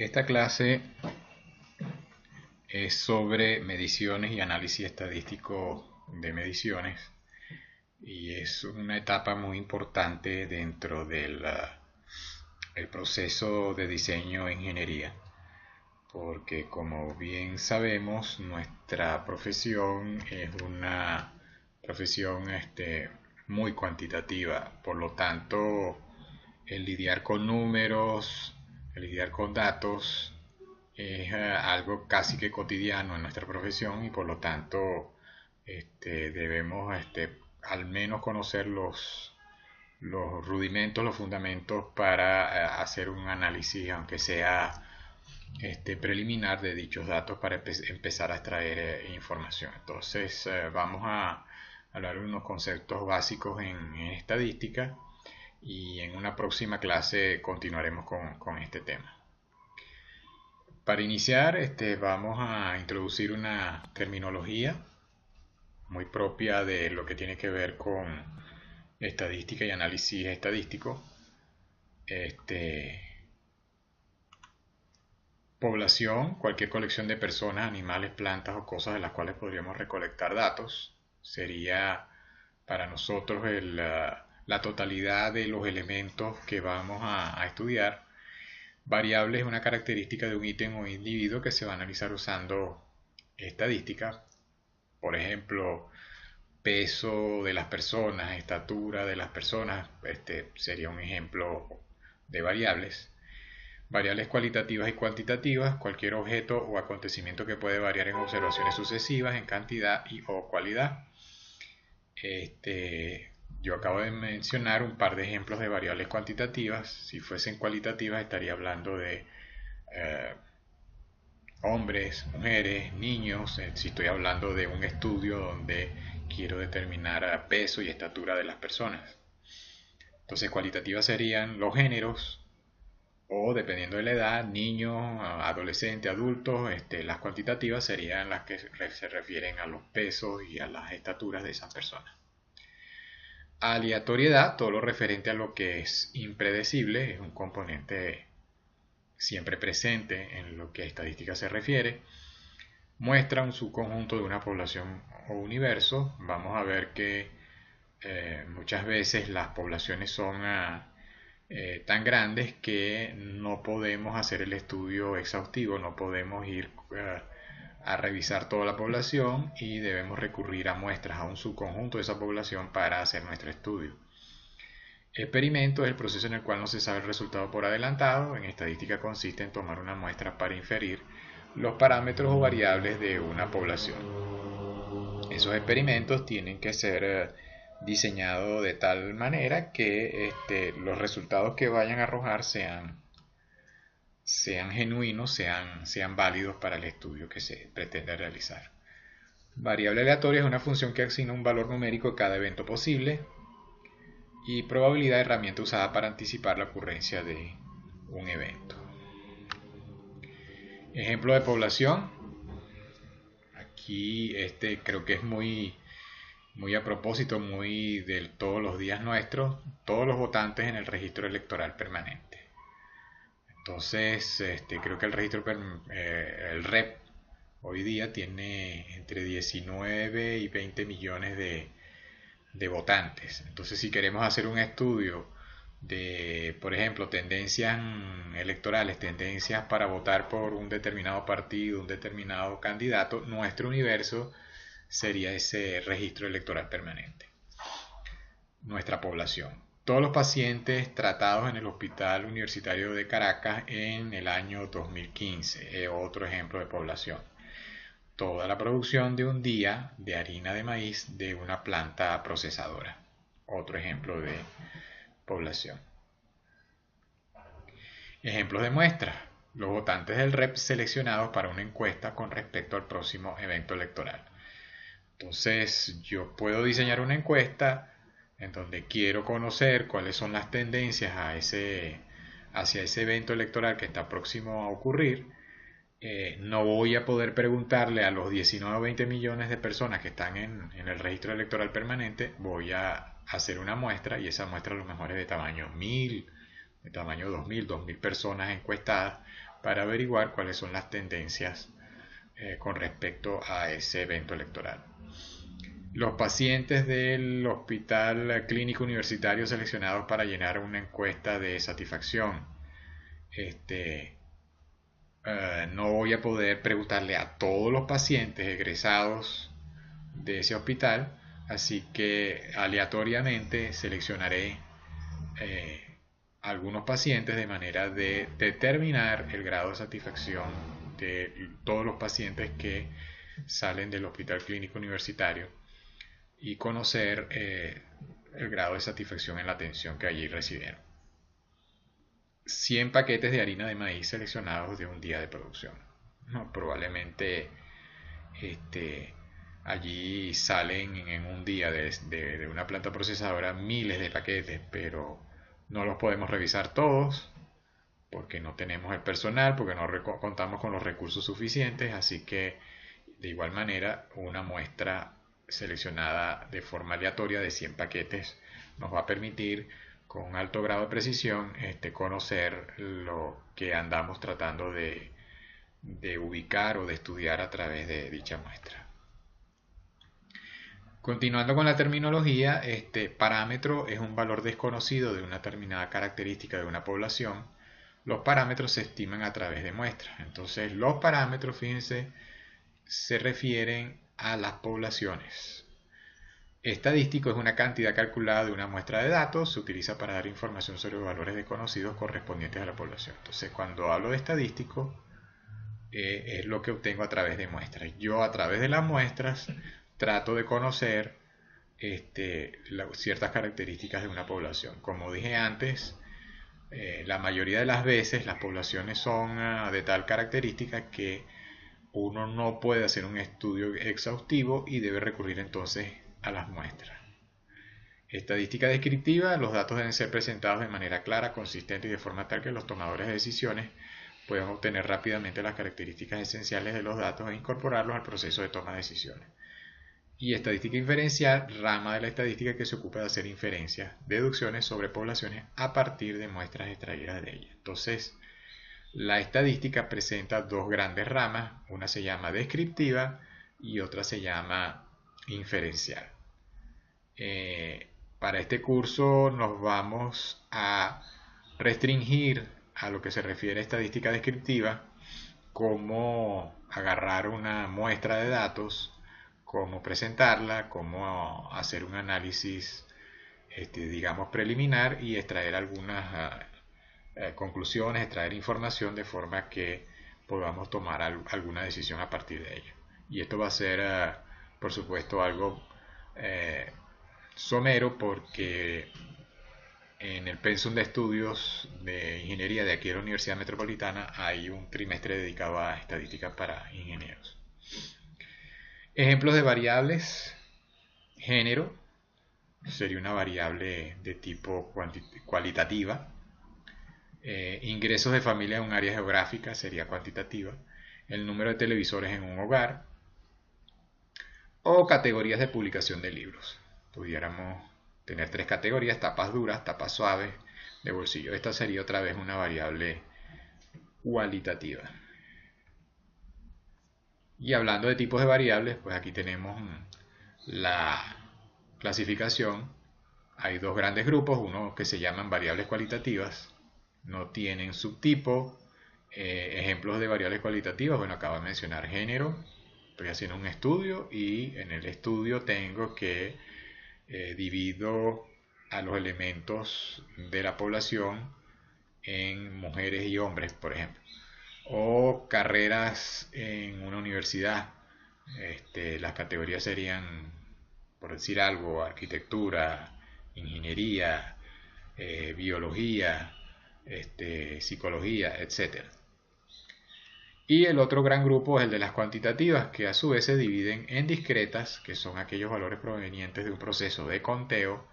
Esta clase es sobre mediciones y análisis estadístico de mediciones y es una etapa muy importante dentro del el proceso de diseño e ingeniería, porque como bien sabemos nuestra profesión es una profesión muy cuantitativa, por lo tanto el lidiar con números, el lidiar con datos es algo casi que cotidiano en nuestra profesión y por lo tanto debemos al menos conocer los rudimentos, los fundamentos para hacer un análisis, aunque sea preliminar, de dichos datos para empezar a extraer información. Entonces vamos a hablar de unos conceptos básicos en estadística y en una próxima clase continuaremos con este tema. Para iniciar, vamos a introducir una terminología muy propia de lo que tiene que ver con estadística y análisis estadístico. Población, cualquier colección de personas, animales, plantas o cosas de las cuales podríamos recolectar datos. Sería para nosotros la totalidad de los elementos que vamos a estudiar. Variable es una característica de un ítem o individuo que se va a analizar usando estadística. Por ejemplo, peso de las personas, estatura de las personas, sería un ejemplo de variables. Variables cualitativas y cuantitativas, cualquier objeto o acontecimiento que puede variar en observaciones sucesivas en cantidad y o cualidad. Yo acabo de mencionar un par de ejemplos de variables cuantitativas. Si fuesen cualitativas estaría hablando de hombres, mujeres, niños. Si estoy hablando de un estudio donde quiero determinar peso y estatura de las personas. Entonces cualitativas serían los géneros o, dependiendo de la edad, niños, adolescentes, adultos. Las cuantitativas serían las que se refieren a los pesos y a las estaturas de esas personas. Aleatoriedad, todo lo referente a lo que es impredecible, es un componente siempre presente en lo que a estadística se refiere. Muestra un subconjunto de una población o universo. Vamos a ver que muchas veces las poblaciones son tan grandes que no podemos hacer el estudio exhaustivo, no podemos ir a revisar toda la población y debemos recurrir a muestras, a un subconjunto de esa población para hacer nuestro estudio. Experimento es el proceso en el cual no se sabe el resultado por adelantado. En estadística consiste en tomar una muestra para inferir los parámetros o variables de una población. Esos experimentos tienen que ser diseñados de tal manera que los resultados que vayan a arrojar sean genuinos, sean válidos para el estudio que se pretende realizar. Variable aleatoria es una función que asigna un valor numérico a cada evento posible. Y probabilidad, herramienta usada para anticipar la ocurrencia de un evento. Ejemplo de población. Aquí creo que es muy a propósito, muy de todos los días nuestros, todos los votantes en el registro electoral permanente. Entonces, creo que el REP hoy día tiene entre 19 y 20 millones de votantes. Entonces, si queremos hacer un estudio de, por ejemplo, tendencias electorales, tendencias para votar por un determinado partido, un determinado candidato, nuestro universo sería ese registro electoral permanente. Nuestra población. Todos los pacientes tratados en el Hospital Universitario de Caracas en el año 2015, otro ejemplo de población. Toda la producción de un día de harina de maíz de una planta procesadora. Otro ejemplo de población. Ejemplos de muestra. Los votantes del REP seleccionados para una encuesta con respecto al próximo evento electoral. Entonces yo puedo diseñar una encuesta en donde quiero conocer cuáles son las tendencias hacia ese evento electoral que está próximo a ocurrir. No voy a poder preguntarle a los 19 o 20 millones de personas que están en el registro electoral permanente. Voy a hacer una muestra y esa muestra a lo mejor es de tamaño 1000, de tamaño 2000 personas encuestadas para averiguar cuáles son las tendencias con respecto a ese evento electoral. Los pacientes del Hospital Clínico Universitario seleccionados para llenar una encuesta de satisfacción, no voy a poder preguntarle a todos los pacientes egresados de ese hospital, así que aleatoriamente seleccionaré algunos pacientes de manera de determinar el grado de satisfacción de todos los pacientes que salen del Hospital Clínico Universitario y conocer el grado de satisfacción en la atención que allí recibieron. 100 paquetes de harina de maíz seleccionados de un día de producción. No, probablemente allí salen en un día de una planta procesadora miles de paquetes, pero no los podemos revisar todos porque no tenemos el personal, porque no contamos con los recursos suficientes, así que de igual manera una muestra seleccionada de forma aleatoria de 100 paquetes nos va a permitir con un alto grado de precisión conocer lo que andamos tratando de ubicar o de estudiar a través de dicha muestra. Continuando con la terminología, parámetro es un valor desconocido de una determinada característica de una población. Los parámetros se estiman a través de muestras. Entonces, los parámetros, fíjense, se refieren a las poblaciones. Estadístico es una cantidad calculada de una muestra de datos, se utiliza para dar información sobre valores desconocidos correspondientes a la población. Entonces, cuando hablo de estadístico, es lo que obtengo a través de muestras. Yo a través de las muestras trato de conocer ciertas características de una población. Como dije antes, la mayoría de las veces las poblaciones son de tal característica que uno no puede hacer un estudio exhaustivo y debe recurrir entonces a las muestras. Estadística descriptiva: los datos deben ser presentados de manera clara, consistente y de forma tal que los tomadores de decisiones puedan obtener rápidamente las características esenciales de los datos e incorporarlos al proceso de toma de decisiones. Y estadística inferencial: rama de la estadística que se ocupa de hacer inferencias, deducciones sobre poblaciones a partir de muestras extraídas de ellas. Entonces, la estadística presenta dos grandes ramas, una se llama descriptiva y otra se llama inferencial. Para este curso nos vamos a restringir a lo que se refiere a estadística descriptiva, cómo agarrar una muestra de datos, cómo presentarla, cómo hacer un análisis, digamos, preliminar y extraer algunas conclusiones, extraer información de forma que podamos tomar alguna decisión a partir de ello. Y esto va a ser, por supuesto, algo somero porque en el pensum de estudios de ingeniería de aquí de la Universidad Metropolitana hay un trimestre dedicado a estadística para ingenieros. Ejemplos de variables: género sería una variable de tipo cualitativa. Ingresos de familia en un área geográfica sería cuantitativa. El número de televisores en un hogar. O categorías de publicación de libros. Pudiéramos tener tres categorías: tapas duras, tapas suaves, de bolsillo. Esta sería otra vez una variable cualitativa. Y hablando de tipos de variables, pues aquí tenemos la clasificación. Hay dos grandes grupos, uno que se llaman variables cualitativas, no tienen subtipo. Ejemplos de variables cualitativas: bueno, acabo de mencionar género, estoy haciendo un estudio y en el estudio tengo que divido a los elementos de la población en mujeres y hombres, por ejemplo. O carreras en una universidad, las categorías serían, por decir algo, arquitectura, ingeniería, biología, psicología, etc. Y el otro gran grupo es el de las cuantitativas, que a su vez se dividen en discretas, que son aquellos valores provenientes de un proceso de conteo,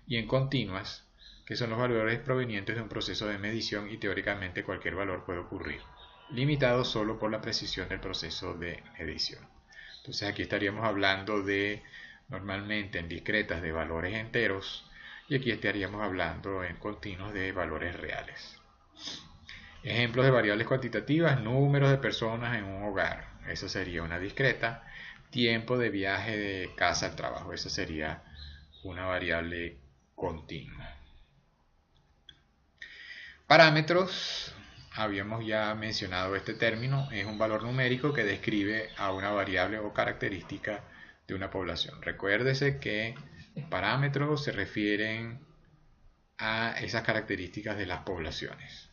y en continuas, que son los valores provenientes de un proceso de medición, y teóricamente cualquier valor puede ocurrir, limitado solo por la precisión del proceso de medición. Entonces aquí estaríamos hablando normalmente en discretas, de valores enteros, y aquí estaríamos hablando en continuos de valores reales. Ejemplos de variables cuantitativas: números de personas en un hogar, eso sería una discreta. Tiempo de viaje de casa al trabajo, esa sería una variable continua. Parámetros, habíamos ya mencionado este término, es un valor numérico que describe a una variable o característica de una población. Recuérdese que parámetros se refieren a esas características de las poblaciones.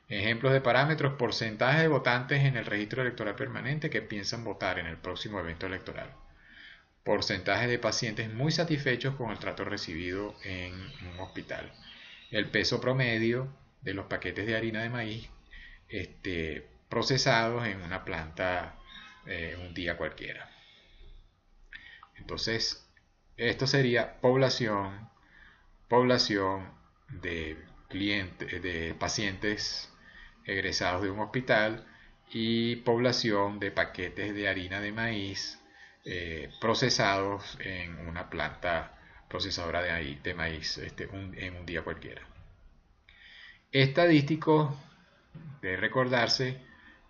Ejemplos de parámetros: porcentaje de votantes en el registro electoral permanente que piensan votar en el próximo evento electoral. Porcentaje de pacientes muy satisfechos con el trato recibido en un hospital. El peso promedio de los paquetes de harina de maíz procesados en una planta un día cualquiera. Entonces, esto sería población de pacientes egresados de un hospital y población de paquetes de harina de maíz procesados en una planta procesadora de maíz en un día cualquiera. Estadísticos, de recordarse,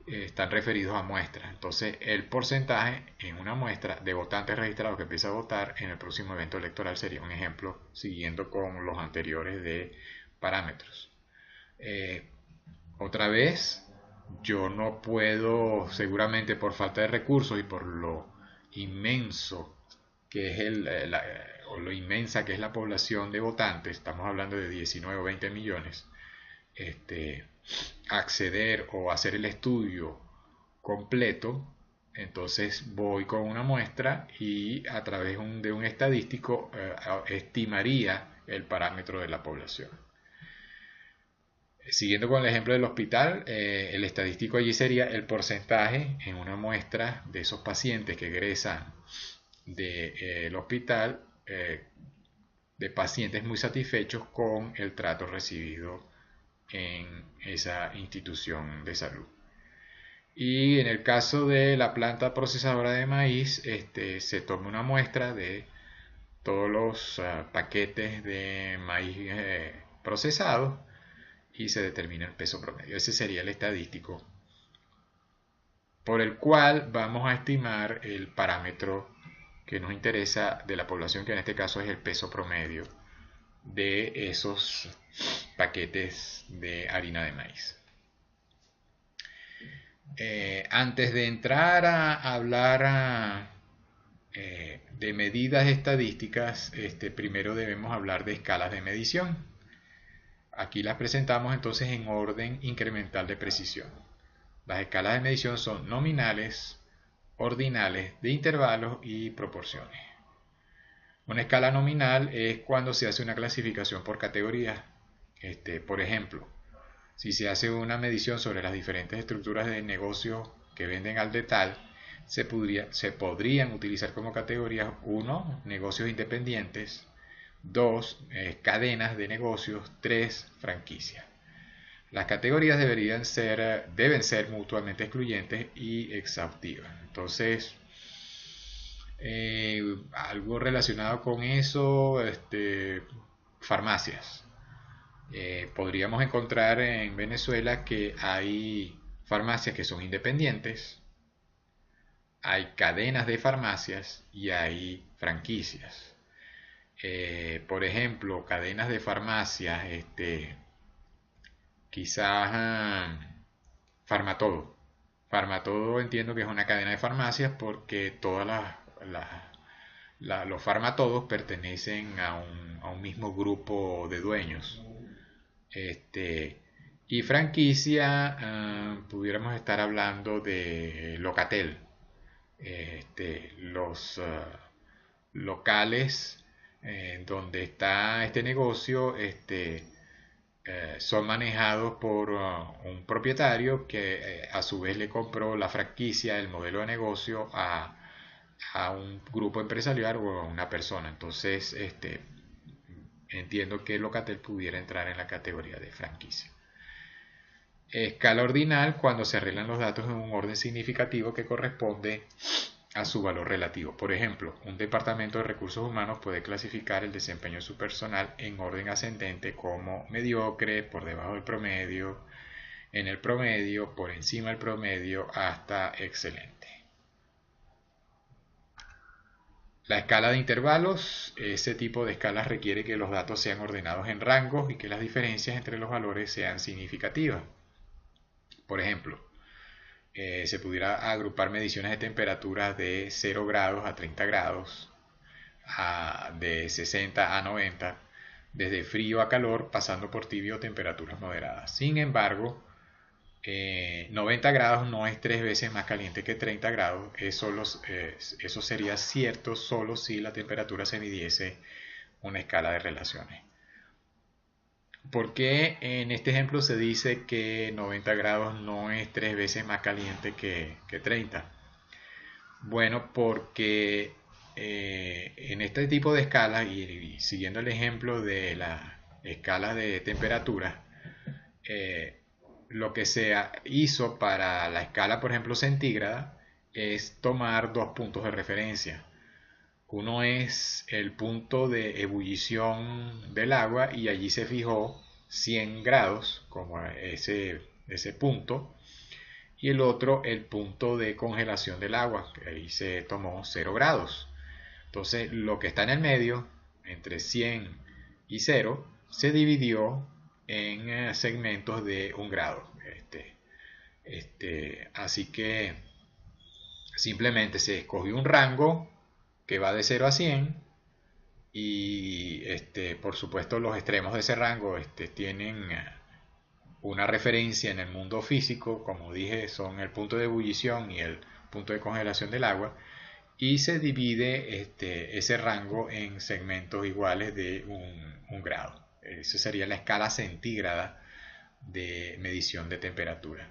están referidos a muestras. Entonces, el porcentaje en una muestra de votantes registrados que empieza a votar en el próximo evento electoral sería un ejemplo, siguiendo con los anteriores de parámetros. Otra vez, yo no puedo, seguramente por falta de recursos y por lo inmenso que es lo inmensa que es la población de votantes, estamos hablando de 19 o 20 millones, acceder o hacer el estudio completo. Entonces voy con una muestra y a través de un estadístico estimaría el parámetro de la población. Siguiendo con el ejemplo del hospital, el estadístico allí sería el porcentaje en una muestra de esos pacientes que egresan del hospital, de pacientes muy satisfechos con el trato recibido en esa institución de salud. Y en el caso de la planta procesadora de maíz, se toma una muestra de todos los paquetes de maíz procesados y se determina el peso promedio. Ese sería el estadístico por el cual vamos a estimar el parámetro que nos interesa de la población, que en este caso es el peso promedio de esos paquetes de harina de maíz. Antes de entrar a hablar de medidas estadísticas, primero debemos hablar de escalas de medición. Aquí las presentamos entonces en orden incremental de precisión. Las escalas de medición son nominales, ordinales, de intervalos y proporciones. Una escala nominal es cuando se hace una clasificación por categorías. Por ejemplo, si se hace una medición sobre las diferentes estructuras de negocios que venden al detalle, se podrían utilizar como categorías: 1, negocios independientes; 2, cadenas de negocios; 3, franquicias. Las categorías deben ser mutuamente excluyentes y exhaustivas. Entonces, algo relacionado con eso, farmacias. Podríamos encontrar en Venezuela que hay farmacias que son independientes, hay cadenas de farmacias y hay franquicias. Por ejemplo, cadenas de farmacias, quizás Farmatodo. Farmatodo entiendo que es una cadena de farmacias porque todas los farmatodos pertenecen a un mismo grupo de dueños. Y franquicia, pudiéramos estar hablando de Locatel. Los locales donde está este negocio son manejados por un propietario que a su vez le compró la franquicia, el modelo de negocio a un grupo empresarial o a una persona. Entonces, entiendo que Locatel pudiera entrar en la categoría de franquicia. Escala ordinal, cuando se arreglan los datos en un orden significativo que corresponde a su valor relativo. Por ejemplo, un departamento de recursos humanos puede clasificar el desempeño de su personal en orden ascendente como mediocre, por debajo del promedio, en el promedio, por encima del promedio, hasta excelente. La escala de intervalos, ese tipo de escalas requiere que los datos sean ordenados en rangos y que las diferencias entre los valores sean significativas. Por ejemplo, se pudiera agrupar mediciones de temperaturas de 0 grados a 30 grados, de 60 a 90, desde frío a calor, pasando por tibio o temperaturas moderadas. Sin embargo, 90 grados no es 3 veces más caliente que 30 grados. Eso sería cierto solo si la temperatura se midiese una escala de relaciones. ¿Por qué en este ejemplo se dice que 90 grados no es 3 veces más caliente que 30? Bueno, porque en este tipo de escalas, y siguiendo el ejemplo de la escala de temperatura, lo que se hizo para la escala, por ejemplo, centígrada, es tomar dos puntos de referencia. Uno es el punto de ebullición del agua y allí se fijó 100 grados como ese punto, y el otro el punto de congelación del agua, que ahí se tomó 0 grados. Entonces lo que está en el medio, entre 100 y 0, se dividió en segmentos de 1 grado. Así que simplemente se escogió un rango que va de 0 a 100 y por supuesto los extremos de ese rango tienen una referencia en el mundo físico, como dije, son el punto de ebullición y el punto de congelación del agua, y se divide ese rango en segmentos iguales de 1 grado. Esa sería la escala centígrada de medición de temperatura.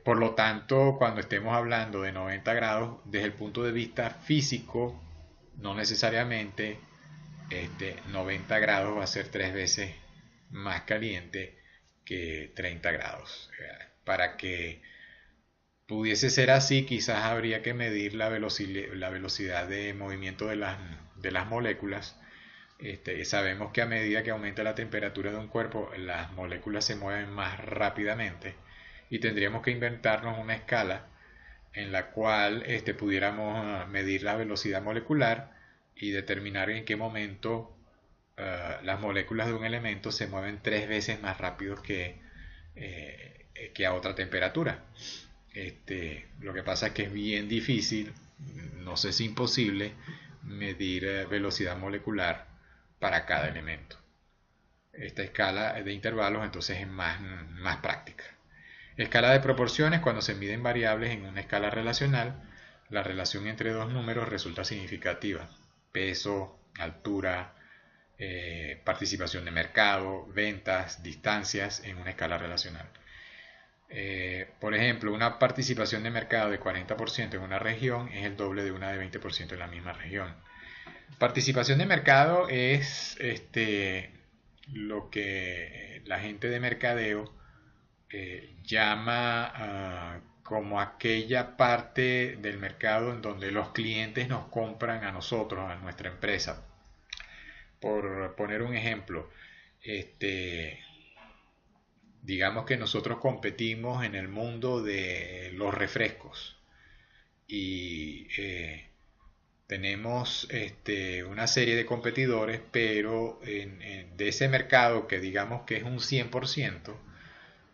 Por lo tanto, cuando estemos hablando de 90 grados, desde el punto de vista físico, no necesariamente 90 grados va a ser 3 veces más caliente que 30 grados. Para que pudiese ser así, quizás habría que medir la velocidad de movimiento de las moléculas. Sabemos que a medida que aumenta la temperatura de un cuerpo, las moléculas se mueven más rápidamente y tendríamos que inventarnos una escala en la cual pudiéramos medir la velocidad molecular y determinar en qué momento las moléculas de un elemento se mueven 3 veces más rápido que a otra temperatura. Lo que pasa es que es bien difícil, no sé si imposible, medir velocidad molecular para cada elemento. Esta escala de intervalos entonces es más práctica. Escala de proporciones: cuando se miden variables en una escala relacional, la relación entre dos números resulta significativa. Peso, altura, participación de mercado, ventas, distancias en una escala relacional. Por ejemplo, una participación de mercado de 40% en una región es el doble de una de 20% en la misma región. Participación de mercado es lo que la gente de mercadeo llama como aquella parte del mercado en donde los clientes nos compran a nosotros, a nuestra empresa. Por poner un ejemplo, digamos que nosotros competimos en el mundo de los refrescos y tenemos una serie de competidores, pero de ese mercado que digamos que es un 100%,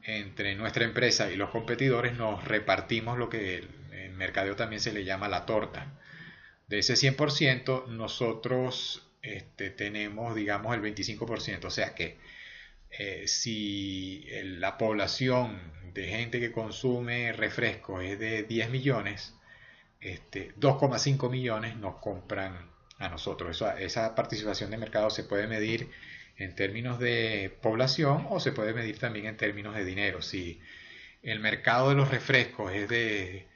entre nuestra empresa y los competidores nos repartimos lo que en mercadeo también se le llama la torta. De ese 100% nosotros tenemos digamos el 25%, o sea que si la población de gente que consume refrescos es de 10 millones, 2,5 millones nos compran a nosotros. Esa participación de mercado se puede medir en términos de población o se puede medir también en términos de dinero. Si el mercado de los refrescos es de,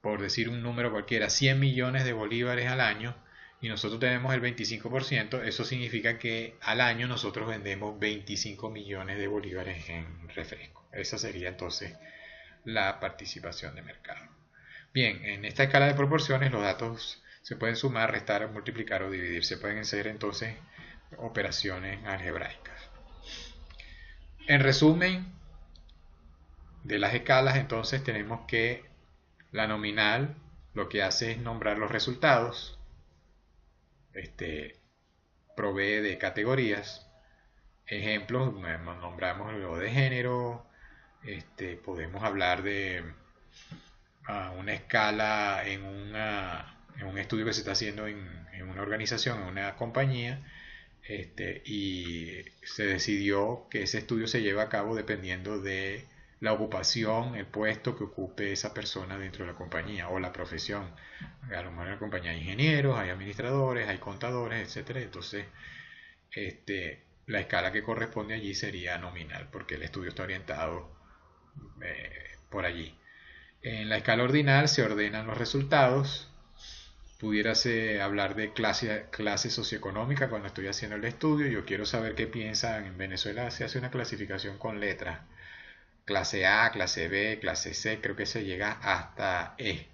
por decir un número cualquiera, 100 millones de bolívares al año y nosotros tenemos el 25%, eso significa que al año nosotros vendemos 25 millones de bolívares en refrescos. Esa sería entonces la participación de mercado. Bien, en esta escala de proporciones los datos se pueden sumar, restar, multiplicar o dividir. Se pueden hacer entonces operaciones algebraicas. En resumen, de las escalas, entonces tenemos que la nominal lo que hace es nombrar los resultados, provee de categorías, ejemplos, nombramos lo de género, podemos hablar de una escala en un estudio que se está haciendo en una organización, en una compañía, y se decidió que ese estudio se lleva a cabo dependiendo de la ocupación, el puesto que ocupe esa persona dentro de la compañía o la profesión. A lo mejor en la compañía hay ingenieros, hay administradores, hay contadores, etcétera. Entonces, la escala que corresponde allí sería nominal, porque el estudio está orientado por allí. En la escala ordinal se ordenan los resultados. Pudiérase hablar de clase socioeconómica cuando estoy haciendo el estudio. Yo quiero saber qué piensan. En Venezuela se hace una clasificación con letras. Clase A, clase B, clase C, creo que se llega hasta E.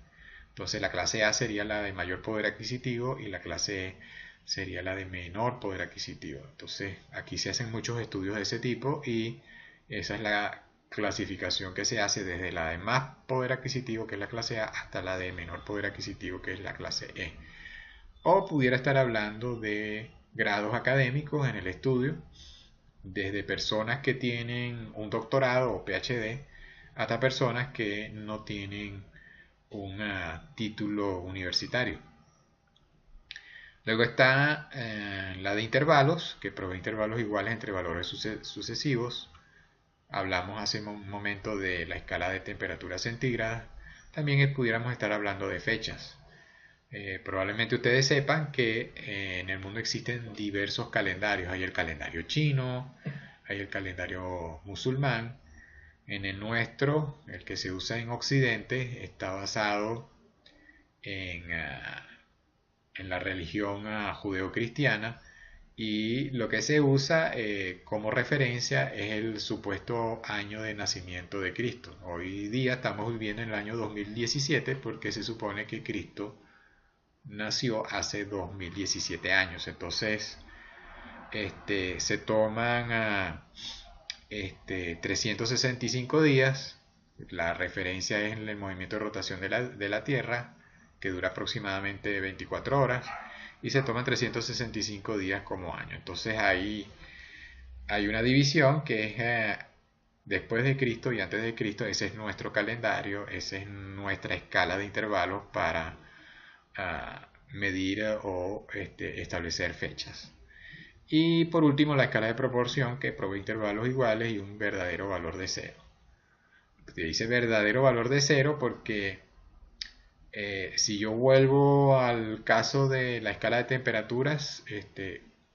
Entonces la clase A sería la de mayor poder adquisitivo y la clase E sería la de menor poder adquisitivo. Entonces aquí se hacen muchos estudios de ese tipo y esa es la clasificación que se hace desde la de más poder adquisitivo, que es la clase A, hasta la de menor poder adquisitivo, que es la clase E. O pudiera estar hablando de grados académicos en el estudio, desde personas que tienen un doctorado o PhD hasta personas que no tienen un título universitario. Luego está la de intervalos, que provee intervalos iguales entre valores sucesivos. Hablamos hace un momento de la escala de temperatura centígrada. También pudiéramos estar hablando de fechas. Probablemente ustedes sepan que en el mundo existen diversos calendarios. Hay el calendario chino, hay el calendario musulmán. En el nuestro, el que se usa en Occidente, está basado en la religión judeocristiana, y lo que se usa como referencia es el supuesto año de nacimiento de Cristo. Hoy día estamos viviendo en el año 2017 porque se supone que Cristo nació hace 2017 años. Entonces, se toman 365 días. La referencia es el movimiento de rotación de la Tierra, que dura aproximadamente 24 horas, y se toman 365 días como año. Entonces ahí hay una división que es después de Cristo y antes de Cristo. Ese es nuestro calendario, esa es nuestra escala de intervalos para medir o establecer fechas. Y por último, la escala de proporción, que provee intervalos iguales y un verdadero valor de cero. Se dice verdadero valor de cero porque si yo vuelvo al caso de la escala de temperaturas,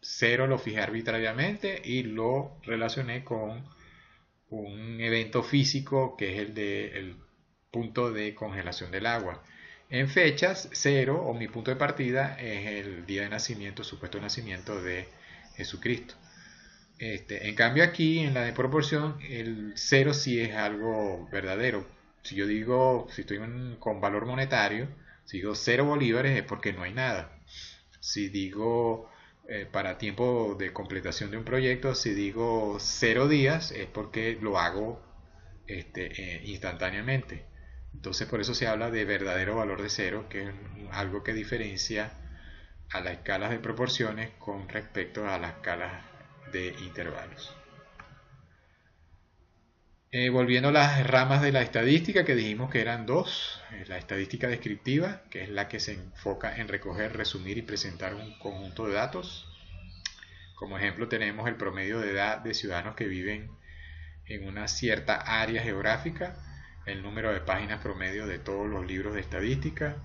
cero lo fijé arbitrariamente y lo relacioné con un evento físico que es el punto de congelación del agua. En fechas, cero, o mi punto de partida, es el día de nacimiento, supuesto nacimiento de Jesucristo. En cambio aquí, en la de proporción, el cero sí es algo verdadero. Si yo digo, si estoy con valor monetario, si digo 0 bolívares es porque no hay nada. Si digo para tiempo de completación de un proyecto, si digo 0 días es porque lo hago instantáneamente. Entonces por eso se habla de verdadero valor de cero, que es algo que diferencia a las escalas de proporciones con respecto a las escalas de intervalos. Volviendo a las ramas de la estadística, que dijimos que eran dos: la estadística descriptiva, que es la que se enfoca en recoger, resumir y presentar un conjunto de datos. Como ejemplo tenemos el promedio de edad de ciudadanos que viven en una cierta área geográfica, el número de páginas promedio de todos los libros de estadística,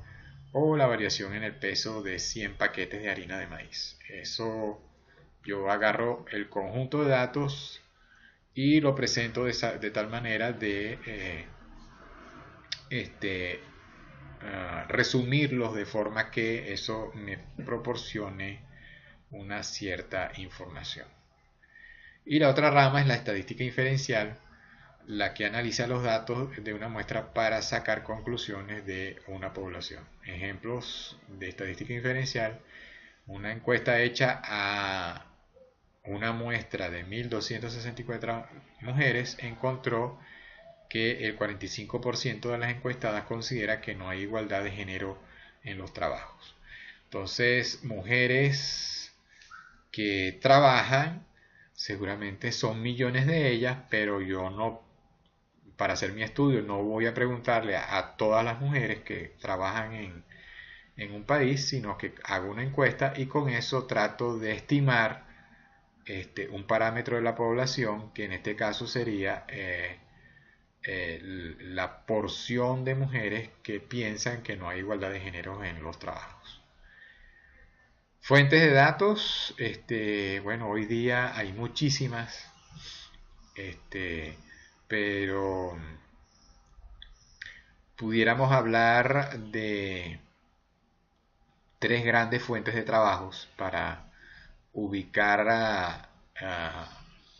o la variación en el peso de 100 paquetes de harina de maíz. Eso, yo agarro el conjunto de datos y lo presento de tal manera de resumirlos de forma que eso me proporcione una cierta información. Y la otra rama es la estadística inferencial, la que analiza los datos de una muestra para sacar conclusiones de una población. Ejemplos de estadística inferencial: una encuesta hecha a una muestra de 1264 mujeres encontró que el 45% de las encuestadas considera que no hay igualdad de género en los trabajos. Entonces, mujeres que trabajan, seguramente son millones de ellas, pero yo no, para hacer mi estudio, no voy a preguntarle a todas las mujeres que trabajan en un país, sino que hago una encuesta y con eso trato de estimar un parámetro de la población, que en este caso sería la porción de mujeres que piensan que no hay igualdad de género en los trabajos. Fuentes de datos, bueno, hoy día hay muchísimas, pero pudiéramos hablar de tres grandes fuentes de trabajos para ubicar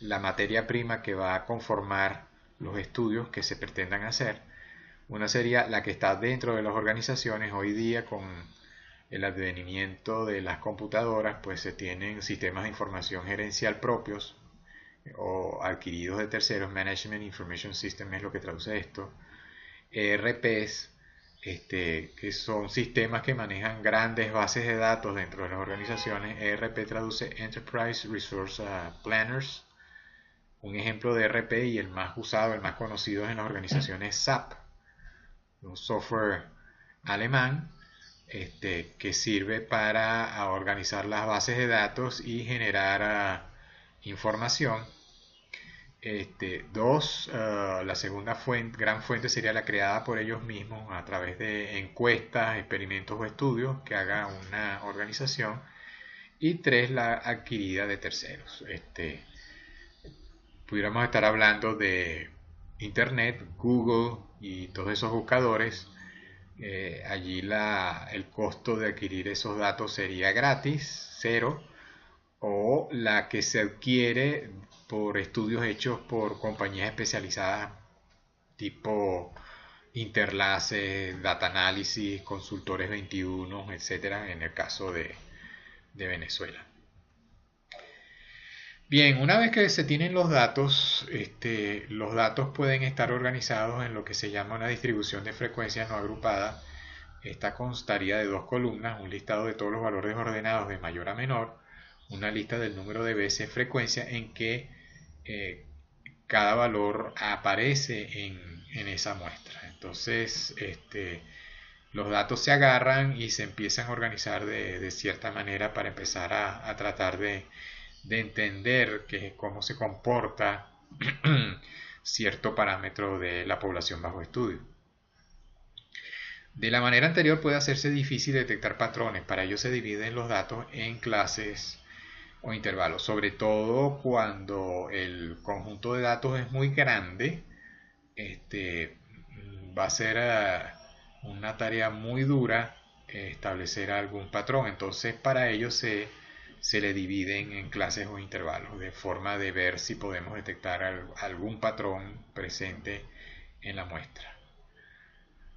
la materia prima que va a conformar los estudios que se pretendan hacer. Una sería la que está dentro de las organizaciones. Hoy día, con el advenimiento de las computadoras, pues se tienen sistemas de información gerencial propios o adquiridos de terceros. Management Information System es lo que traduce esto. ERPs, que son sistemas que manejan grandes bases de datos dentro de las organizaciones. ERP traduce Enterprise Resource Planners. Un ejemplo de ERP y el más usado, el más conocido en las organizaciones, SAP, un software alemán que sirve para organizar las bases de datos y generar información. La segunda gran fuente sería la creada por ellos mismos a través de encuestas, experimentos o estudios que haga una organización. Y tres, la adquirida de terceros. Pudiéramos estar hablando de Internet, Google y todos esos buscadores. Allí el costo de adquirir esos datos sería gratis, cero, o la que se adquiere por estudios hechos por compañías especializadas tipo Interlace, Data Analysis, Consultores 21, etcétera, en el caso de Venezuela. Bien, una vez que se tienen los datos pueden estar organizados en lo que se llama una distribución de frecuencias no agrupada. Esta constaría de dos columnas: un listado de todos los valores ordenados de mayor a menor, una lista del número de veces frecuencia en que cada valor aparece en esa muestra. Entonces, los datos se agarran y se empiezan a organizar de cierta manera para empezar a tratar de entender cómo se comporta cierto parámetro de la población bajo estudio. De la manera anterior puede hacerse difícil detectar patrones. Para ello se dividen los datos en clases o intervalos, sobre todo cuando el conjunto de datos es muy grande. Va a ser una tarea muy dura establecer algún patrón. Entonces, para ello se le dividen en clases o intervalos, de forma de ver si podemos detectar algún patrón presente en la muestra.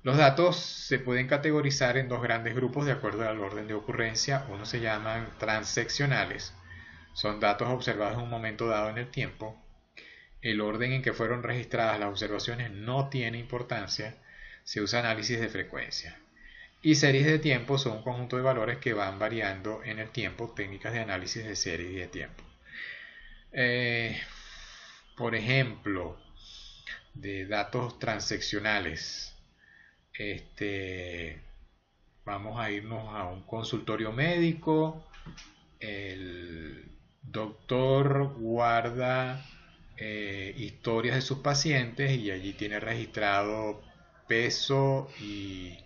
Los datos se pueden categorizar en dos grandes grupos de acuerdo al orden de ocurrencia. Uno se llaman transeccionales, son datos observados en un momento dado en el tiempo. El orden en que fueron registradas las observaciones no tiene importancia, se usa análisis de frecuencia. Y series de tiempo son un conjunto de valores que van variando en el tiempo, técnicas de análisis de series y de tiempo. Por ejemplo, de datos transeccionales, vamos a irnos a un consultorio médico. El doctor guarda historias de sus pacientes y allí tiene registrado peso y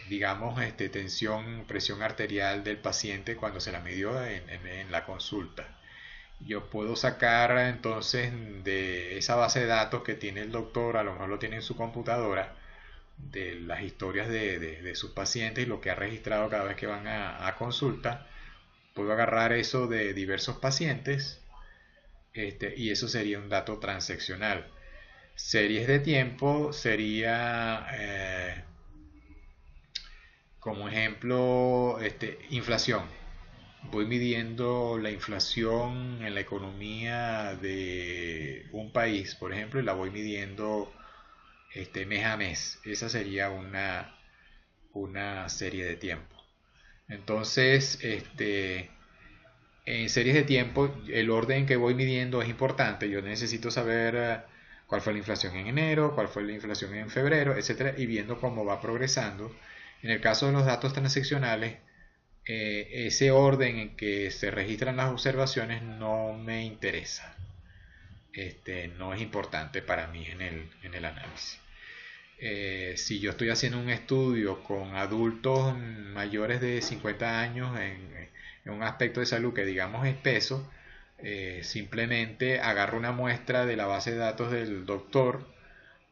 digamos tensión, presión arterial del paciente cuando se la midió en la consulta. Yo puedo sacar entonces de esa base de datos que tiene el doctor, a lo mejor lo tiene en su computadora, de las historias de sus pacientes y lo que ha registrado cada vez que van a consulta. Puedo agarrar eso de diversos pacientes y eso sería un dato transeccional. Series de tiempo sería como ejemplo inflación. voy midiendo la inflación en la economía de un país, por ejemplo, y la voy midiendo mes a mes. Esa sería una serie de tiempo. Entonces, en series de tiempo, el orden que voy midiendo es importante. Yo necesito saber cuál fue la inflación en enero, cuál fue la inflación en febrero, etcétera, y viendo cómo va progresando. En el caso de los datos transaccionales, ese orden en que se registran las observaciones no me interesa. No es importante para mí en el análisis. Si yo estoy haciendo un estudio con adultos mayores de 50 años en un aspecto de salud que digamos es peso, simplemente agarro una muestra de la base de datos del doctor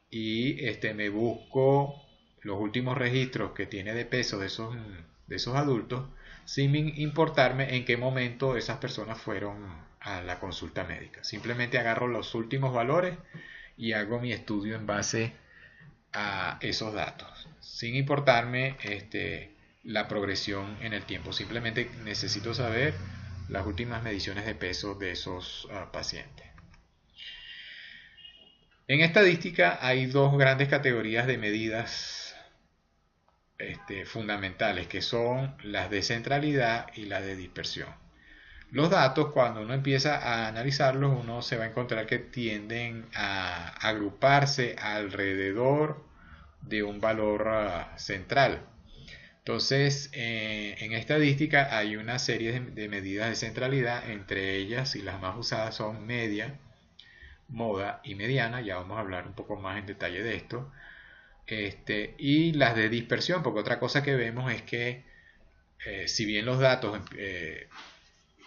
y me busco los últimos registros que tiene de peso de esos adultos, sin importarme en qué momento esas personas fueron a la consulta médica. Simplemente agarro los últimos valores y hago mi estudio en base a esos datos, sin importarme la progresión en el tiempo. Simplemente necesito saber las últimas mediciones de peso de esos pacientes. En estadística hay dos grandes categorías de medidas fundamentales, que son las de centralidad y las de dispersión. Los datos, cuando uno empieza a analizarlos, uno se va a encontrar que tienden a agruparse alrededor de un valor central. Entonces, en estadística hay una serie de medidas de centralidad, entre ellas, y las más usadas son media, moda y mediana. Ya vamos a hablar un poco más en detalle de esto. Y las de dispersión, porque otra cosa que vemos es que si bien los datos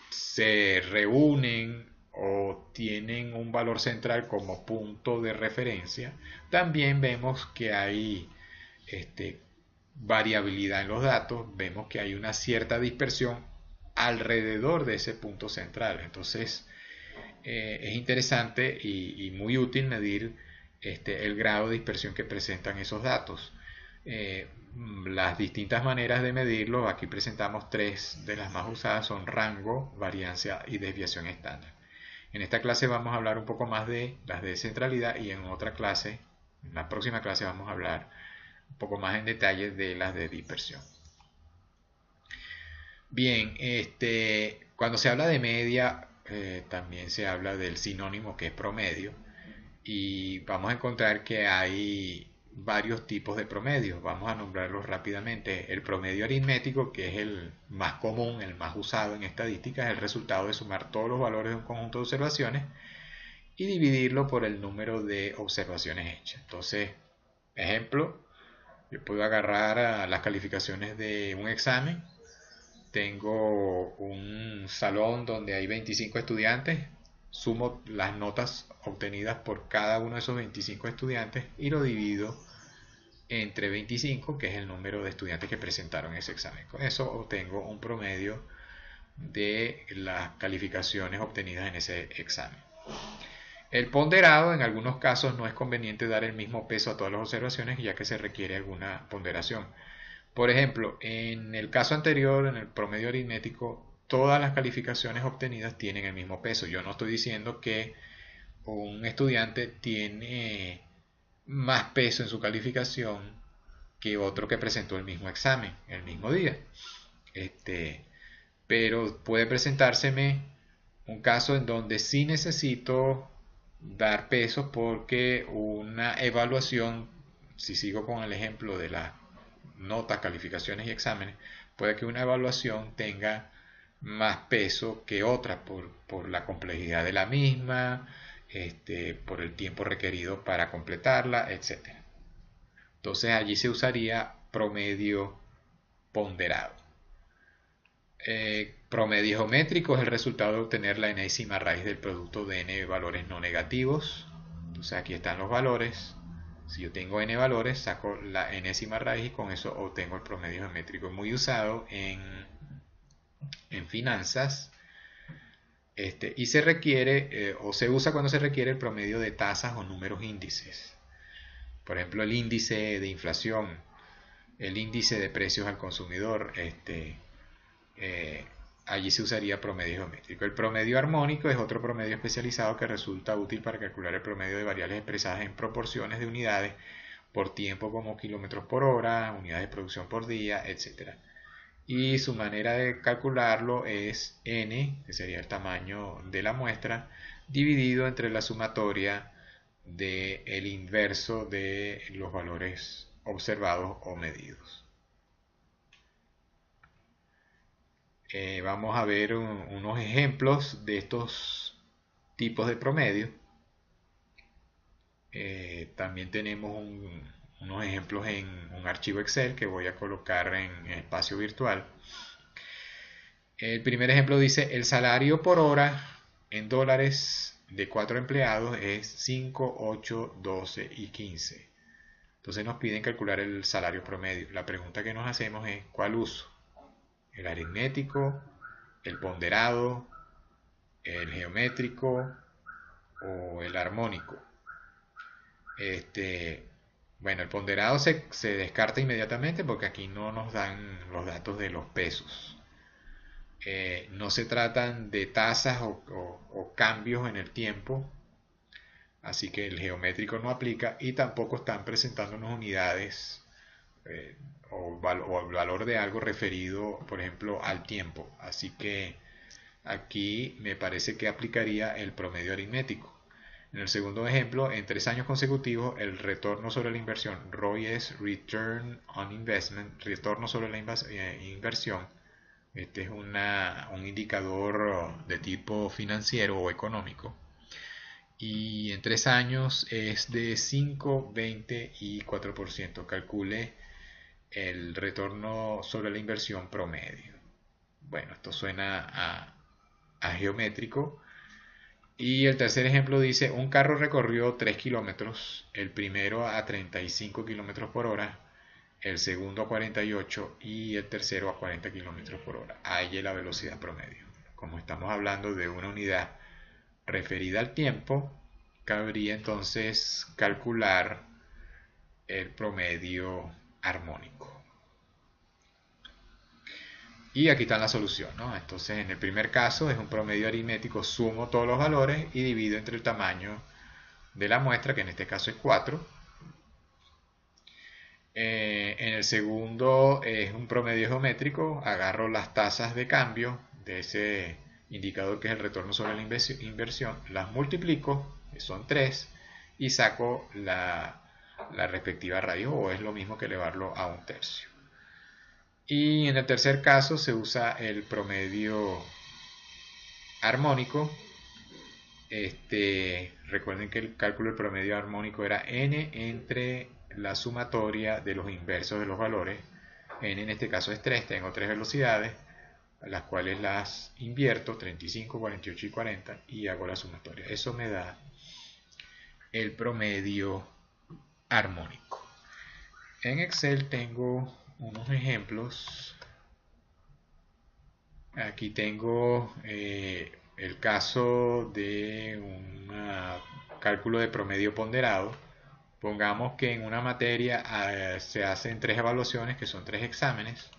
se reúnen o tienen un valor central como punto de referencia, también vemos que hay variabilidad en los datos, vemos que hay una cierta dispersión alrededor de ese punto central. Entonces es interesante y muy útil medir el grado de dispersión que presentan esos datos. Las distintas maneras de medirlo, aquí presentamos tres de las más usadas, son rango, varianza y desviación estándar. En esta clase vamos a hablar un poco más de las de centralidad y en otra clase, en la próxima clase vamos a hablar un poco más en detalle de las de dispersión. Bien, cuando se habla de media, también se habla del sinónimo que es promedio, y vamos a encontrar que hay varios tipos de promedios. Vamos a nombrarlos rápidamente. El promedio aritmético, que es el más común, el más usado en estadística, es el resultado de sumar todos los valores de un conjunto de observaciones y dividirlo por el número de observaciones hechas. Entonces, ejemplo, yo puedo agarrar las calificaciones de un examen. Tengo un salón donde hay 25 estudiantes, sumo las notas obtenidas por cada uno de esos 25 estudiantes y lo divido entre 25, que es el número de estudiantes que presentaron ese examen. Con eso obtengo un promedio de las calificaciones obtenidas en ese examen. El ponderado, en algunos casos no es conveniente dar el mismo peso a todas las observaciones, ya que se requiere alguna ponderación. Por ejemplo, en el caso anterior, en el promedio aritmético, todas las calificaciones obtenidas tienen el mismo peso. Yo no estoy diciendo que un estudiante tiene más peso en su calificación que otro que presentó el mismo examen el mismo día. Pero puede presentárseme un caso en donde sí necesito dar peso porque una evaluación, si sigo con el ejemplo de las notas, calificaciones y exámenes, puede que una evaluación tenga más peso que otra por la complejidad de la misma, por el tiempo requerido para completarla, etc. Entonces allí se usaría promedio ponderado. Promedio geométrico es el resultado de obtener la enésima raíz del producto de n valores no negativos. Entonces aquí están los valores. Si yo tengo n valores, saco la enésima raíz y con eso obtengo el promedio geométrico. Muy usado en finanzas. Y se requiere o se usa cuando se requiere el promedio de tasas o números índices. Por ejemplo, el índice de inflación, el índice de precios al consumidor, allí se usaría promedio geométrico. El promedio armónico es otro promedio especializado que resulta útil para calcular el promedio de variables expresadas en proporciones de unidades por tiempo como kilómetros por hora, unidades de producción por día, etc. Y su manera de calcularlo es n, que sería el tamaño de la muestra, dividido entre la sumatoria del inverso de los valores observados o medidos. Vamos a ver unos ejemplos de estos tipos de promedio. También tenemos unos ejemplos en un archivo Excel que voy a colocar en espacio virtual. El primer ejemplo dice: el salario por hora en dólares de 4 empleados es 5, 8, 12 y 15. Entonces nos piden calcular el salario promedio. La pregunta que nos hacemos es: ¿cuál uso? ¿El aritmético, el ponderado, el geométrico o el armónico? Bueno, el ponderado se descarta inmediatamente porque aquí no nos dan los datos de los pesos. No se tratan de tasas o cambios en el tiempo, así que el geométrico no aplica, y tampoco están presentándonos unidades o el valor de algo referido, por ejemplo, al tiempo. Así que aquí me parece que aplicaría el promedio aritmético. En el segundo ejemplo, en 3 años consecutivos, el retorno sobre la inversión, ROI es Return on Investment, retorno sobre la inversión. Este es un indicador de tipo financiero o económico. Y en 3 años es de 5, 20 y 4%. Calcule el retorno sobre la inversión promedio. Bueno, esto suena a geométrico. Y el tercer ejemplo dice: un carro recorrió 3 kilómetros, el primero a 35 kilómetros por hora, el segundo a 48 y el tercero a 40 kilómetros por hora. Ahí es la velocidad promedio. Como estamos hablando de una unidad referida al tiempo, cabría entonces calcular el promedio armónico. Y aquí está la solución, ¿no? Entonces, en el primer caso es un promedio aritmético, sumo todos los valores y divido entre el tamaño de la muestra, que en este caso es 4. En el segundo es un promedio geométrico, agarro las tasas de cambio de ese indicador que es el retorno sobre la inversión, las multiplico, que son 3, y saco la respectiva raíz, o es lo mismo que elevarlo a 1/3. Y en el tercer caso se usa el promedio armónico. Recuerden que el cálculo del promedio armónico era n entre la sumatoria de los inversos de los valores. N en este caso es 3, tengo 3 velocidades, las cuales las invierto, 35, 48 y 40, y hago la sumatoria. Eso me da el promedio armónico. En Excel tengo unos ejemplos. Aquí tengo el caso de un cálculo de promedio ponderado. Pongamos que en una materia se hacen 3 evaluaciones, que son 3 exámenes,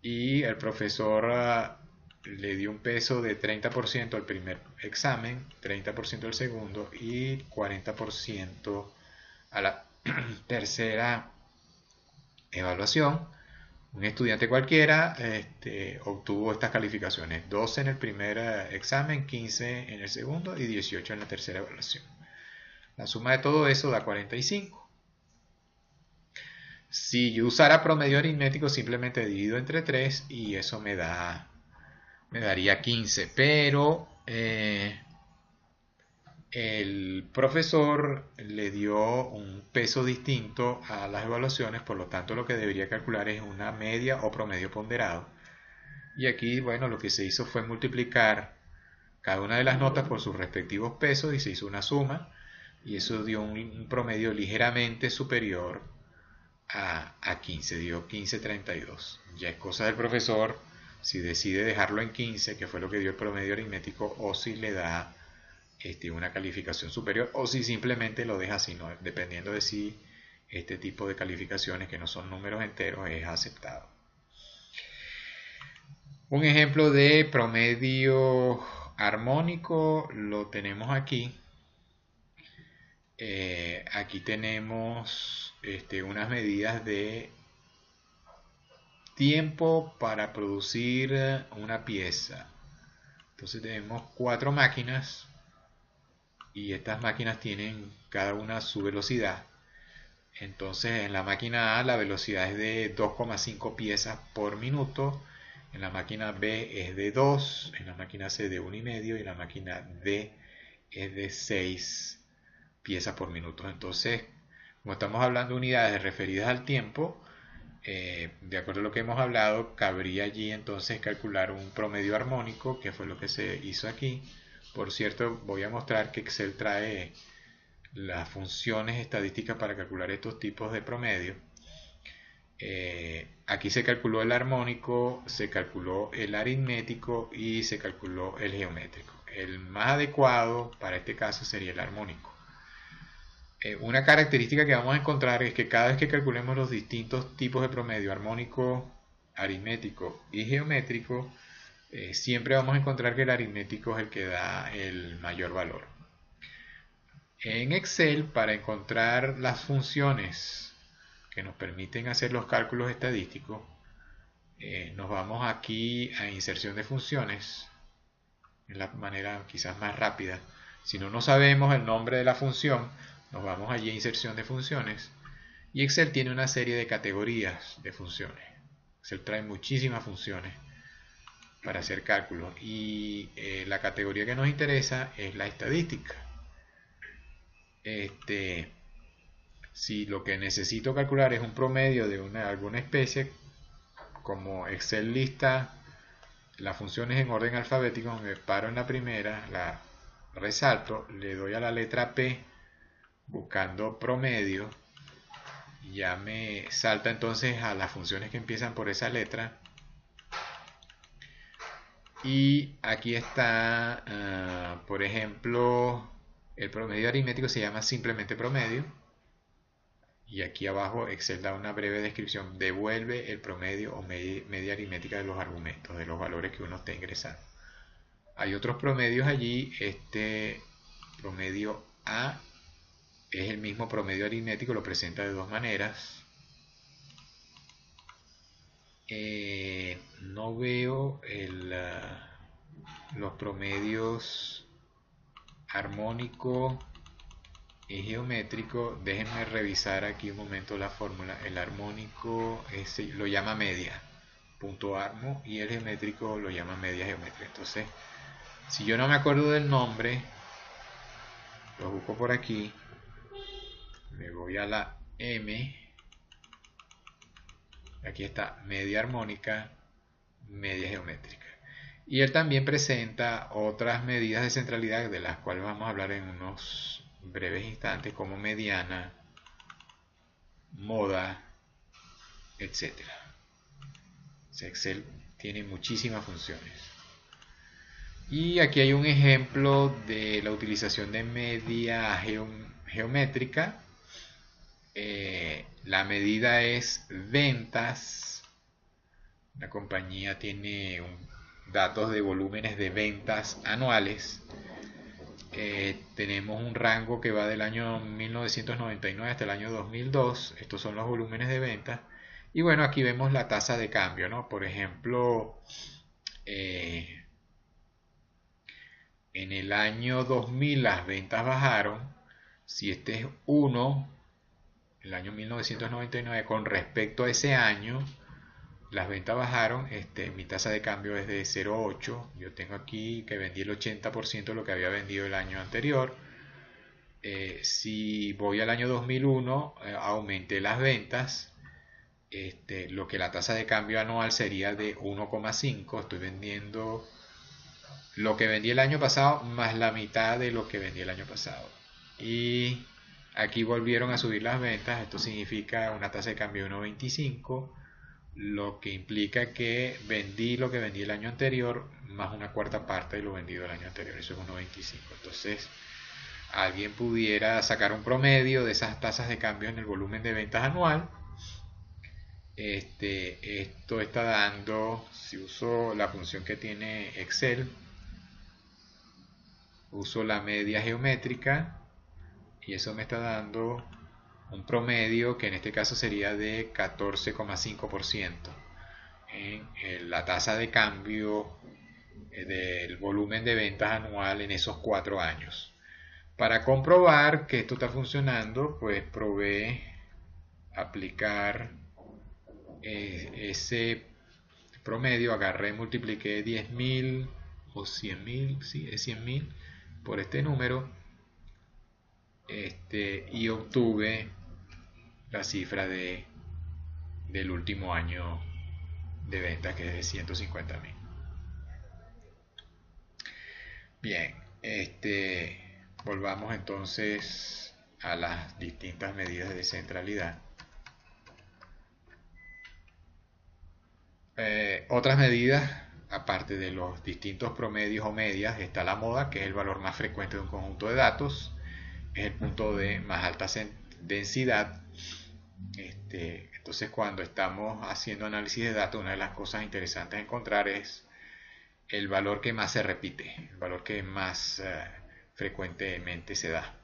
y el profesor le dio un peso de 30% al primer examen, 30% al segundo y 40% a la tercera evaluación. Un estudiante cualquiera obtuvo estas calificaciones: 12 en el primer examen, 15 en el segundo y 18 en la tercera evaluación. La suma de todo eso da 45. Si yo usara promedio aritmético, simplemente divido entre 3 y eso me daría 15. Pero el profesor le dio un peso distinto a las evaluaciones, por lo tanto lo que debería calcular es una media o promedio ponderado. Y aquí, bueno, lo que se hizo fue multiplicar cada una de las notas por sus respectivos pesos y se hizo una suma, y eso dio un promedio ligeramente superior a 15, dio 15,32. Ya es cosa del profesor si decide dejarlo en 15, que fue lo que dio el promedio aritmético, o si le da una calificación superior, o si simplemente lo deja así, ¿no? Dependiendo de si este tipo de calificaciones, que no son números enteros, es aceptado. Un ejemplo de promedio armónico lo tenemos aquí. Aquí tenemos unas medidas de tiempo para producir una pieza. Entonces tenemos 4 máquinas y estas máquinas tienen cada una su velocidad. Entonces en la máquina A la velocidad es de 2,5 piezas por minuto, en la máquina B es de 2, en la máquina C de 1,5 y en la máquina D es de 6 piezas por minuto. Entonces, como estamos hablando de unidades referidas al tiempo, de acuerdo a lo que hemos hablado, cabría allí entonces calcular un promedio armónico, que fue lo que se hizo aquí. Por cierto, voy a mostrar que Excel trae las funciones estadísticas para calcular estos tipos de promedio. Aquí se calculó el armónico, se calculó el aritmético y se calculó el geométrico. El más adecuado para este caso sería el armónico. Una característica que vamos a encontrar es que cada vez que calculemos los distintos tipos de promedio, armónico, aritmético y geométrico, siempre vamos a encontrar que el aritmético es el que da el mayor valor. En Excel, para encontrar las funciones que nos permiten hacer los cálculos estadísticos, nos vamos aquí a inserción de funciones, es la manera quizás más rápida. Si no sabemos el nombre de la función, nos vamos allí a inserción de funciones y Excel tiene una serie de categorías de funciones. Excel trae muchísimas funciones para hacer cálculos y la categoría que nos interesa es la estadística. Si lo que necesito calcular es un promedio de alguna especie, como Excel lista las funciones en orden alfabético, me paro en la primera, la resalto, le doy a la letra P buscando promedio, ya me salta entonces a las funciones que empiezan por esa letra y aquí está, por ejemplo, el promedio aritmético se llama simplemente promedio. Y aquí abajo Excel da una breve descripción, devuelve el promedio o media aritmética de los argumentos, de los valores que uno está ingresando. Hay otros promedios allí, este promedio A es el mismo promedio aritmético, lo presenta de dos maneras. No veo los promedios armónico y geométrico. Déjenme revisar aquí un momento la fórmula. El armónico lo llama media, punto armo, y el geométrico lo llama media geométrica. Entonces, si yo no me acuerdo del nombre, lo busco por aquí, me voy a la M, aquí está media armónica, media geométrica. Y él también presenta otras medidas de centralidad de las cuales vamos a hablar en unos breves instantes, como mediana, moda, etc. Excel tiene muchísimas funciones. Y aquí hay un ejemplo de la utilización de media geométrica. La medida es ventas. La compañía tiene datos de volúmenes de ventas anuales. Tenemos un rango que va del año 1999 hasta el año 2002. Estos son los volúmenes de ventas. Y bueno, aquí vemos la tasa de cambio, ¿no? Por ejemplo, en el año 2000 las ventas bajaron. Si este es 1, el año 1999, con respecto a ese año, las ventas bajaron. Mi tasa de cambio es de 0,8. Yo tengo aquí que vendí el 80% de lo que había vendido el año anterior. Si voy al año 2001, aumenté las ventas. Lo que la tasa de cambio anual sería de 1,5. Estoy vendiendo lo que vendí el año pasado más la mitad de lo que vendí el año pasado. Y aquí volvieron a subir las ventas. Esto significa una tasa de cambio de 1,25, lo que implica que vendí lo que vendí el año anterior más una cuarta parte de lo vendido el año anterior. Eso es 1,25. Entonces, alguien pudiera sacar un promedio de esas tasas de cambio en el volumen de ventas anual Esto está dando, si uso la función que tiene Excel, uso la media geométrica y eso me está dando un promedio que en este caso sería de 14,5% en la tasa de cambio del volumen de ventas anual en esos 4 años. Para comprobar que esto está funcionando, pues probé aplicar ese promedio, agarré, multipliqué 10.000 o 100.000, sí, es 100.000 por este número, y obtuve la cifra del último año de venta, que es de 150.000. Bien, volvamos entonces a las distintas medidas de centralidad. Otras medidas, aparte de los distintos promedios o medias, está la moda, que es el valor más frecuente de un conjunto de datos, es el punto de más alta densidad. Entonces, cuando estamos haciendo análisis de datos, una de las cosas interesantes a encontrar es el valor que más se repite, el valor que más frecuentemente se da.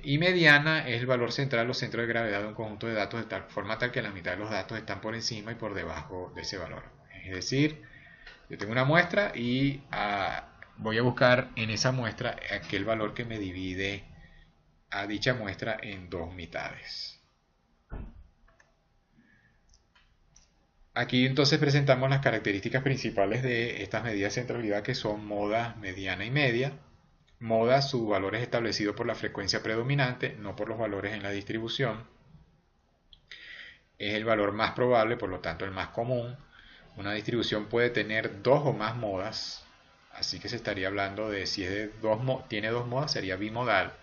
Y mediana es el valor central o centro de gravedad de un conjunto de datos de tal forma tal que la mitad de los datos están por encima y por debajo de ese valor. Es decir, yo tengo una muestra y voy a buscar en esa muestra aquel valor que me divide a dicha muestra en dos mitades. Aquí entonces presentamos las características principales de estas medidas de centralidad, que son moda, mediana y media. Moda, su valor es establecido por la frecuencia predominante, no por los valores en la distribución. Es el valor más probable, por lo tanto el más común. Una distribución puede tener dos o más modas, así que se estaría hablando de si es de tiene dos modas, sería bimodal.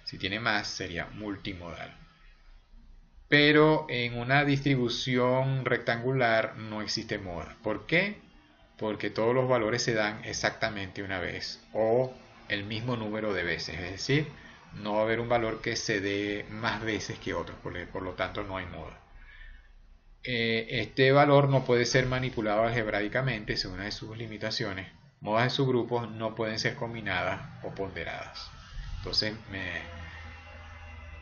Si tiene más, sería multimodal. Pero en una distribución rectangular no existe moda. ¿Por qué? Porque todos los valores se dan exactamente una vez o el mismo número de veces. Es decir, no va a haber un valor que se dé más veces que otro, por lo tanto no hay moda. Este valor no puede ser manipulado algebraicamente, según una de sus limitaciones. Modas de subgrupos no pueden ser combinadas o ponderadas. Entonces,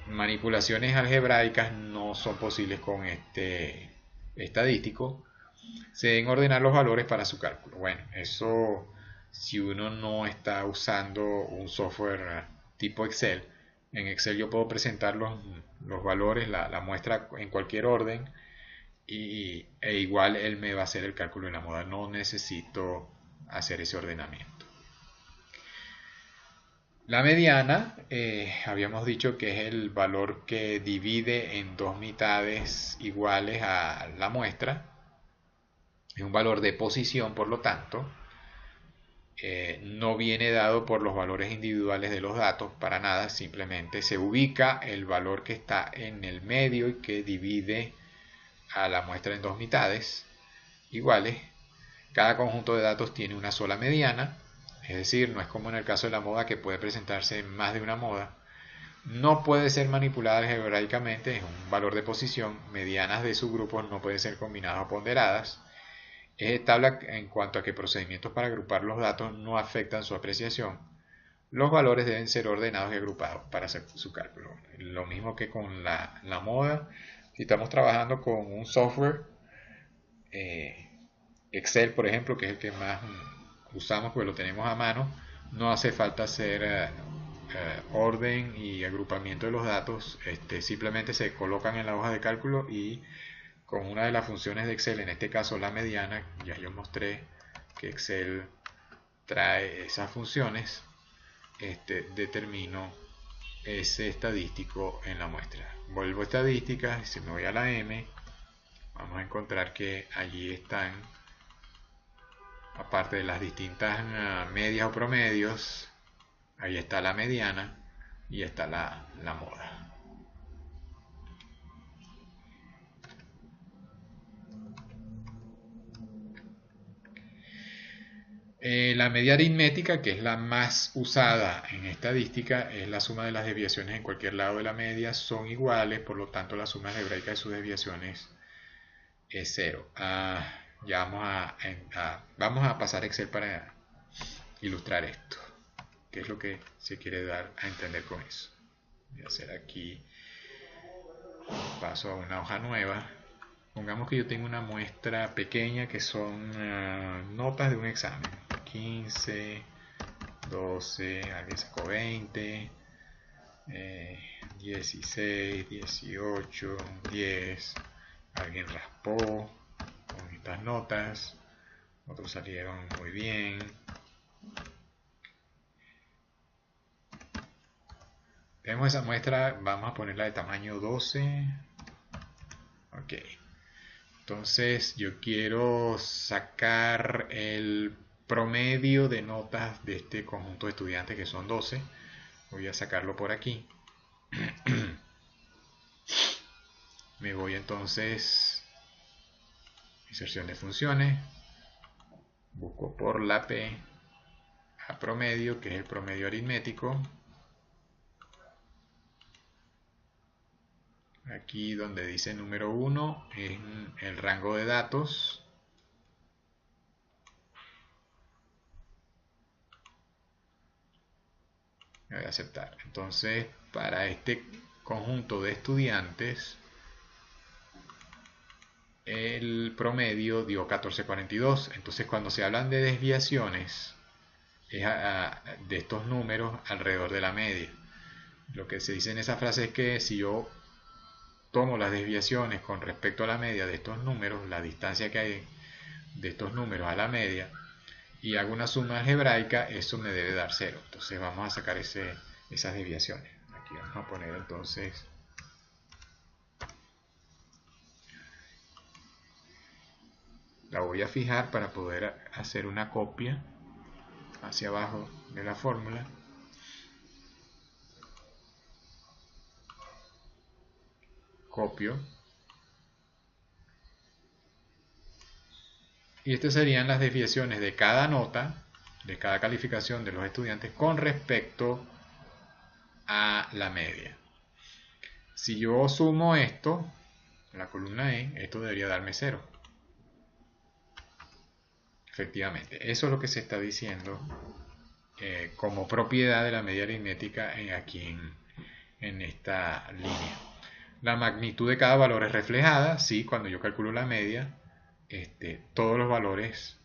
manipulaciones algebraicas no son posibles con este estadístico. Se deben ordenar los valores para su cálculo. Bueno, eso si uno no está usando un software tipo Excel. En Excel yo puedo presentar los valores, la muestra en cualquier orden e igual él me va a hacer el cálculo en la moda. No necesito hacer ese ordenamiento. La mediana, habíamos dicho que es el valor que divide en dos mitades iguales a la muestra. Es un valor de posición, por lo tanto. No viene dado por los valores individuales de los datos, para nada. Simplemente se ubica el valor que está en el medio y que divide a la muestra en dos mitades iguales. Cada conjunto de datos tiene una sola mediana. Es decir, no es como en el caso de la moda, que puede presentarse más de una moda. No puede ser manipulada algebraicamente, es un valor de posición. Medianas de subgrupos no pueden ser combinadas o ponderadas. Es estable en cuanto a que procedimientos para agrupar los datos no afectan su apreciación. Los valores deben ser ordenados y agrupados para hacer su cálculo. Lo mismo que con la moda. Si estamos trabajando con un software, Excel, por ejemplo, que es el que más usamos porque lo tenemos a mano, no hace falta hacer orden y agrupamiento de los datos. Simplemente se colocan en la hoja de cálculo y con una de las funciones de Excel, en este caso la mediana, ya yo mostré que Excel trae esas funciones, determino ese estadístico en la muestra. Vuelvo a estadísticas y si me voy a la M, vamos a encontrar que allí están, aparte de las distintas medias o promedios, ahí está la mediana y está la moda. La media aritmética, que es la más usada en estadística, es la suma de las desviaciones en cualquier lado de la media son iguales, por lo tanto la suma algebraica de sus desviaciones es 0. Ya vamos a pasar a Excel para ilustrar esto. ¿Qué es lo que se quiere dar a entender con eso? Voy a hacer aquí, paso a una hoja nueva. Pongamos que yo tengo una muestra pequeña que son notas de un examen. 15, 12, alguien sacó 20, 16, 18, 10, alguien raspó con estas notas, otros salieron muy bien. Tenemos esa muestra, vamos a ponerla de tamaño 12. Ok. Entonces yo quiero sacar el promedio de notas de este conjunto de estudiantes que son 12. Voy a sacarlo por aquí. Me voy entonces, inserción de funciones, busco por la P a promedio, que es el promedio aritmético. Aquí donde dice número 1 en el rango de datos. Me voy a aceptar. Entonces, para este conjunto de estudiantes, el promedio dio 1442. Entonces, cuando se hablan de desviaciones, es de estos números alrededor de la media. Lo que se dice en esa frase es que si yo tomo las desviaciones con respecto a la media de estos números, la distancia que hay de estos números a la media, y hago una suma algebraica, eso me debe dar 0. Entonces vamos a sacar esas desviaciones. Aquí vamos a poner entonces la voy a fijar para poder hacer una copia hacia abajo de la fórmula. Copio. Y estas serían las desviaciones de cada nota, de cada calificación de los estudiantes con respecto a la media. Si yo sumo esto, la columna E, esto debería darme 0. Efectivamente, eso es lo que se está diciendo como propiedad de la media aritmética aquí en esta línea. La magnitud de cada valor es reflejada, sí, cuando yo calculo la media, todos los valores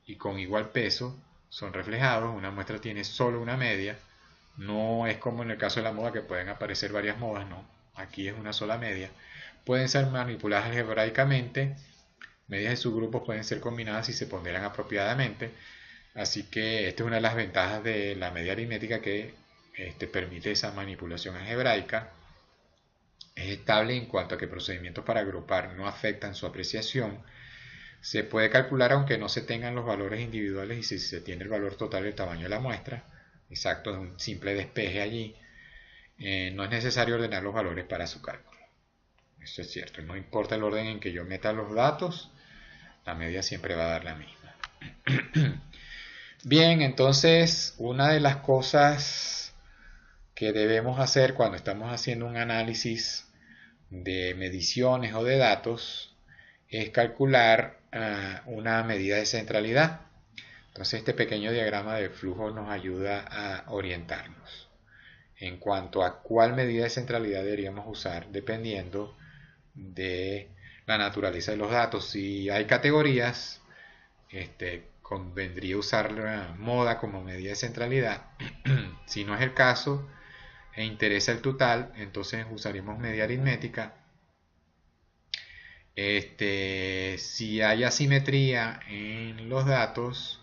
y con igual peso son reflejados. Una muestra tiene solo una media, no es como en el caso de la moda que pueden aparecer varias modas, no, aquí es una sola media. Pueden ser manipuladas algebraicamente, medias de subgrupos pueden ser combinadas y se ponderan apropiadamente, así que esta es una de las ventajas de la media aritmética que permite esa manipulación algebraica. Es estable en cuanto a que procedimientos para agrupar no afectan su apreciación. Se puede calcular aunque no se tengan los valores individuales y si se tiene el valor total del tamaño de la muestra. Exacto, es un simple despeje allí. No es necesario ordenar los valores para su cálculo. Eso es cierto, no importa el orden en que yo meta los datos, la media siempre va a dar la misma. Bien, entonces una de las cosas que debemos hacer cuando estamos haciendo un análisis de mediciones o de datos es calcular una medida de centralidad. Entonces este pequeño diagrama de flujo nos ayuda a orientarnos en cuanto a cuál medida de centralidad deberíamos usar dependiendo de la naturaleza de los datos. Si hay categorías, convendría usar la moda como medida de centralidad. Si no es el caso e interesa el total, entonces usaremos media aritmética. Si hay asimetría en los datos,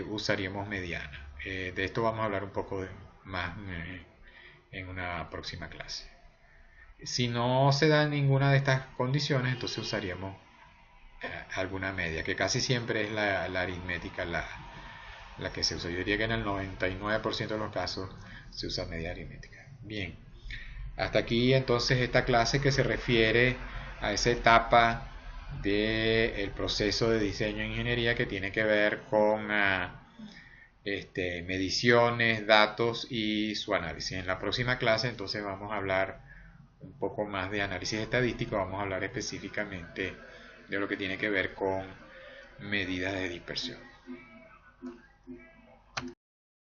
usaríamos mediana. De esto vamos a hablar un poco más en una próxima clase. Si no se da ninguna de estas condiciones, entonces usaríamos alguna media, que casi siempre es la aritmética la que se usa. Yo diría que en el 99% de los casos se usa media aritmética. Bien, hasta aquí entonces esta clase que se refiere a esa etapa del proceso de diseño e ingeniería que tiene que ver con mediciones, datos y su análisis. En la próxima clase entonces vamos a hablar un poco más de análisis estadístico, vamos a hablar específicamente de lo que tiene que ver con medidas de dispersión.